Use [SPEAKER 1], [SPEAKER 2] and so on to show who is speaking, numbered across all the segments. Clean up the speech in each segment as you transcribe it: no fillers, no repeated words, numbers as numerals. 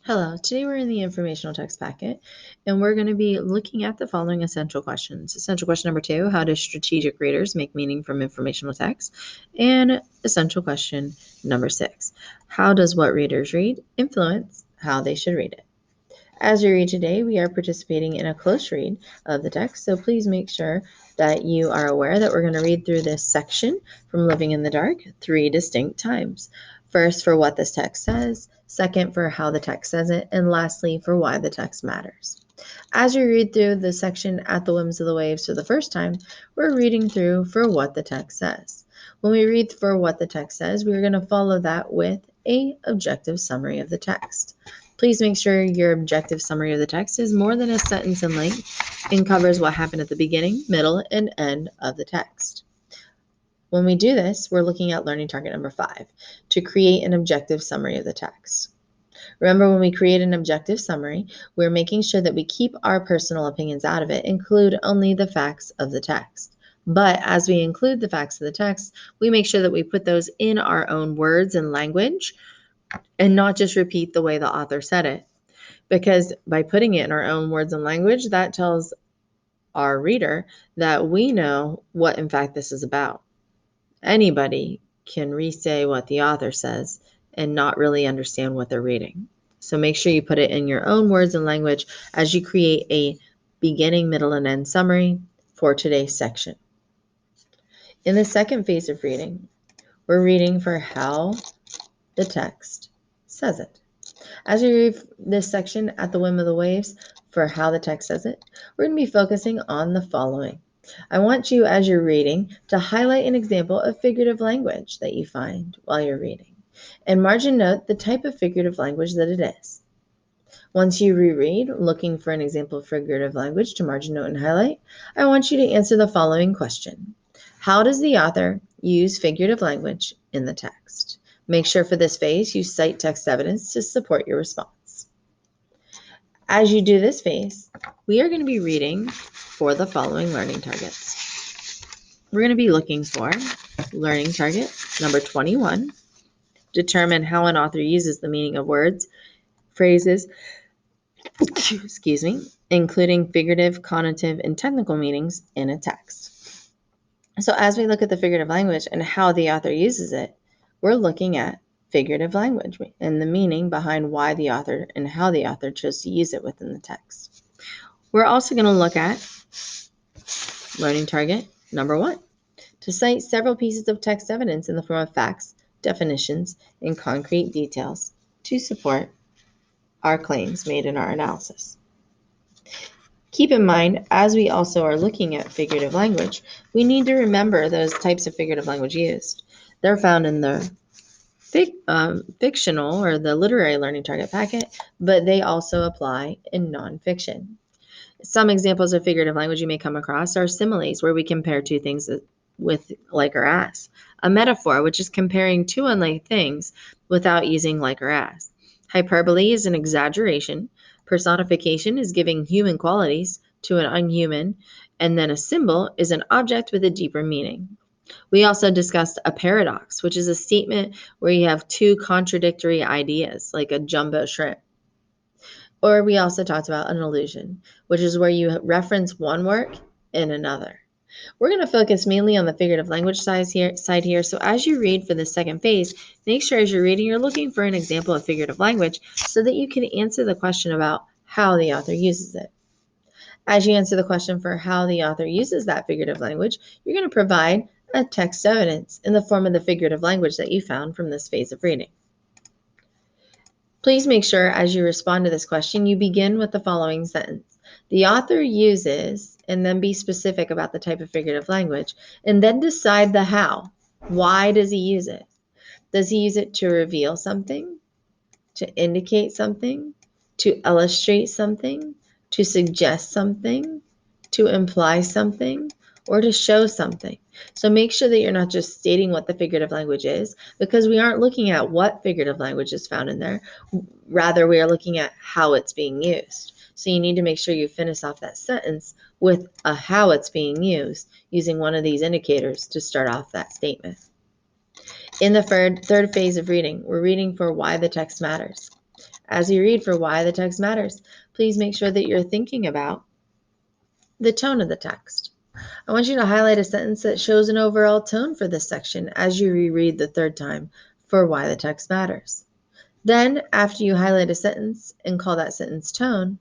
[SPEAKER 1] Hello, today we're in the informational text packet and we're going to be looking at the following essential questions. Essential question number 2, how do strategic readers make meaning from informational text? And essential question number 6, how does what readers read influence how they should read it? As you read today, we are participating in a close read of the text, so please make sure that you are aware that we're going to read through this section from Living in the Dark 3 distinct times. First, for what this text says, second, for how the text says it, and lastly, for why the text matters. As you read through the section At the Whims of the Waves for the first time, we're reading through for what the text says. When we read for what the text says, we're going to follow that with an objective summary of the text. Please make sure your objective summary of the text is more than a sentence in length and covers what happened at the beginning, middle, and end of the text. When we do this, we're looking at learning target number 5, to create an objective summary of the text. Remember, when we create an objective summary, we're making sure that we keep our personal opinions out of it, include only the facts of the text. But as we include the facts of the text, we make sure that we put those in our own words and language and not just repeat the way the author said it. Because by putting it in our own words and language, that tells our reader that we know what in fact this is about. Anybody can re-say what the author says and not really understand what they're reading. So make sure you put it in your own words and language as you create a beginning, middle, and end summary for today's section. In the second phase of reading, we're reading for how the text says it. As we read this section At the Whim of the Waves for how the text says it, we're going to be focusing on the following. I want you, as you're reading, to highlight an example of figurative language that you find while you're reading, and margin note the type of figurative language that it is. Once you reread, looking for an example of figurative language to margin note and highlight, I want you to answer the following question. How does the author use figurative language in the text? Make sure for this phase you cite text evidence to support your response. As you do this phase, we are going to be reading for the following learning targets. We're going to be looking for learning target number 21, determine how an author uses the meaning of words, phrases, including figurative, connotative, and technical meanings in a text. So as we look at the figurative language and how the author uses it, we're looking at figurative language and the meaning behind why the author and how the author chose to use it within the text. We're also going to look at learning target number 1, to cite several pieces of text evidence in the form of facts, definitions, and concrete details to support our claims made in our analysis. Keep in mind, as we also are looking at figurative language, we need to remember those types of figurative language used. They're found in the fictional or the literary learning target packet, but they also apply in nonfiction. Some examples of figurative language you may come across are similes, where we compare two things with like or as. A metaphor, which is comparing two unlike things without using like or as. Hyperbole is an exaggeration. Personification is giving human qualities to an unhuman. And then a symbol is an object with a deeper meaning. We also discussed a paradox, which is a statement where you have two contradictory ideas, like a jumbo shrimp. Or we also talked about an allusion, which is where you reference one work in another. We're going to focus mainly on the figurative language side here. So as you read for the second phase, make sure as you're reading, you're looking for an example of figurative language so that you can answer the question about how the author uses it. As you answer the question for how the author uses that figurative language, you're going to provide a text evidence in the form of the figurative language that you found from this phase of reading. Please make sure as you respond to this question, you begin with the following sentence. The author uses, and then be specific about the type of figurative language, and then decide the how. Why does he use it? Does he use it to reveal something, to indicate something, to illustrate something, to suggest something, to imply something, or to show something? So make sure that you're not just stating what the figurative language is, because we aren't looking at what figurative language is found in there. Rather, we are looking at how it's being used. So you need to make sure you finish off that sentence with a how it's being used, using one of these indicators to start off that statement. In the third phase of reading, we're reading for why the text matters. As you read for why the text matters, please make sure that you're thinking about the tone of the text. I want you to highlight a sentence that shows an overall tone for this section as you reread the third time for why the text matters. Then, after you highlight a sentence and call that sentence tone,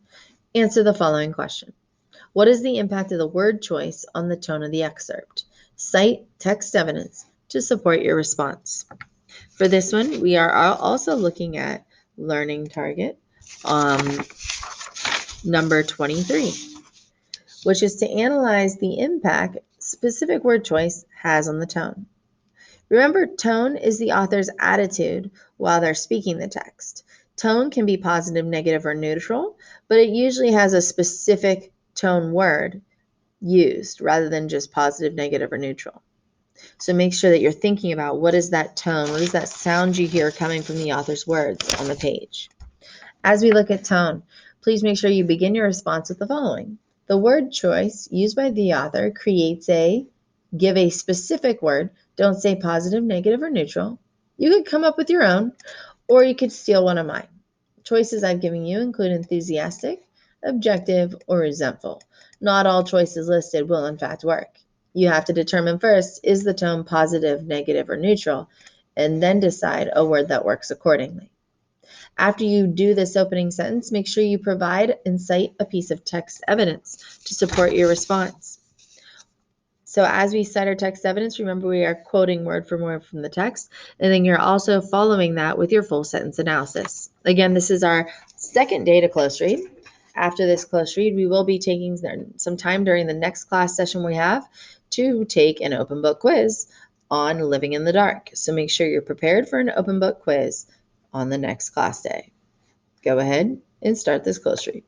[SPEAKER 1] answer the following question. What is the impact of the word choice on the tone of the excerpt? Cite text evidence to support your response. For this one, we are also looking at learning target number 23, which is to analyze the impact specific word choice has on the tone. Remember, tone is the author's attitude while they're speaking the text. Tone can be positive, negative, or neutral, but it usually has a specific tone word used rather than just positive, negative, or neutral. So make sure that you're thinking about what is that tone, what is that sound you hear coming from the author's words on the page. As we look at tone, please make sure you begin your response with the following. The word choice used by the author creates give a specific word. Don't say positive, negative, or neutral. You could come up with your own, or you could steal one of mine. Choices I've given you include enthusiastic, objective, or resentful. Not all choices listed will in fact work. You have to determine first, is the tone positive, negative, or neutral, and then decide a word that works accordingly. After you do this opening sentence, make sure you provide and cite a piece of text evidence to support your response. So as we cite our text evidence, remember we are quoting word for word from the text, and then you're also following that with your full sentence analysis. Again, this is our second day to close read. After this close read, we will be taking some time during the next class session we have to take an open book quiz on living in the dark. So make sure you're prepared for an open book quiz on the next class day. Go ahead and start this close read.